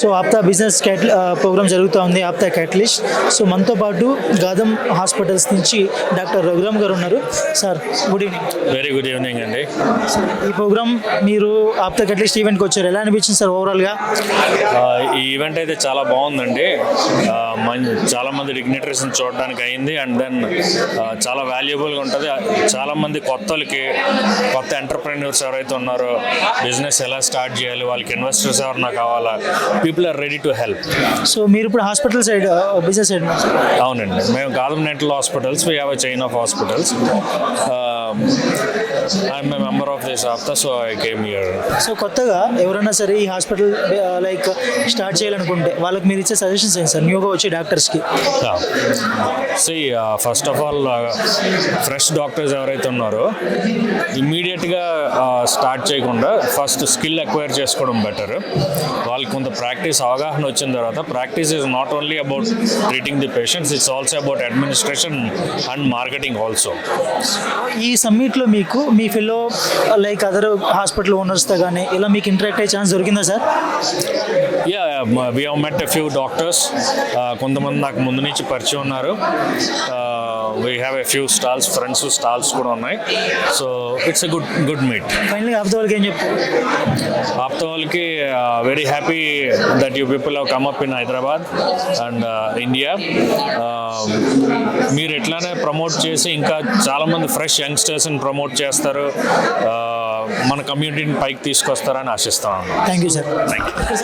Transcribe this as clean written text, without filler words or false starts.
So APTA business programme జరుగుతూ ఉంది, APTA catalyst. So మనతో పాటు గాదం హాస్పిటల్స్ నుంచి డాక్టర్ రఘురామ్ గారు ఉన్నారు. Sir good evening. Very good evening అండి. ఈ ప్రోగ్రామ్ మీరు ఆప్తా క్యాటలిస్ట్ ఈవెంట్కి వచ్చారు, ఎలా అనిపించింది సార్ ఓవరాల్గా? ఈ ఈవెంట్ అయితే చాలా బాగుందండి. చాలామంది డిగ్నిటరీస్ని చూడడానికి అయింది. అండ్ దెన్ చాలా వాల్యుబుల్గా ఉంటుంది. చాలామంది కొత్త ఎంటర్ప్రెన్యూర్స్ ఎవరైతే ఉన్నారో, బిజినెస్ ఎలా స్టార్ట్ చేయాలి, వాళ్ళకి ఇన్వెస్టర్స్ ఎవరన్నా కావాలా, people are ready to help. So మీరు ఇప్పుడు హాస్పిటల్ సైడ్, బిజినెస్ సైడ్? అవునండి, మేము Gadam dental hospitals, we have a chain of hospitals. I'm a member of this Aapta, so I came here. So కొత్తగా ఎవరైనా సరే ఈ హాస్పిటల్ లైక్ స్టార్ట్ చేయాలనుకుంటే వాళ్ళకి మీరు ఇచ్చే సజెషన్స్ ఏంటి సార్, న్యూగా వచ్చే డాక్టర్స్కి? First of all, fresh doctors ఎవరైతే ఉన్నారో ఇమ్మీడియట్గా స్టార్ట్ చేయకుండా ఫస్ట్ స్కిల్ అక్వైర్ చేసుకోవడం బెటర్. వాళ్ళకి కొంత ప్రాక్టీస్ అవగాహన వచ్చిన తర్వాత, practice is not only about treating the patients, it's also about administration and marketing also. ఈ సమ్మిట్లో మీకు మీ ఫెలో లైక్ అదర్ హాస్పిటల్ ఓనర్స్తో కానీ ఇలా మీకు ఇంటరాక్ట్ అయ్యే ఛాన్స్ దొరికిందా sir? We have met a few doctors. కొంతమంది నాకు ముందు నుంచి పరిచయం ఉన్నారు. We have a few friends stalls కూడా ఉన్నాయి. So it's a good meet. ఫైనల్గా ఆప్తా వాళ్ళకి ఏం చెప్తారు? ఆప్తా వాళ్ళకి very happy that you people have come up in Hyderabad and India. మీరు ఎట్లానే ప్రమోట్ చేసి ఇంకా చాలామంది ఫ్రెష్ యంగ్స్టర్స్ని ప్రమోట్ చేస్తారు, మన కమ్యూనిటీని పైకి తీసుకొస్తారని ఆశిస్తాను. Thank you sir. Thank you.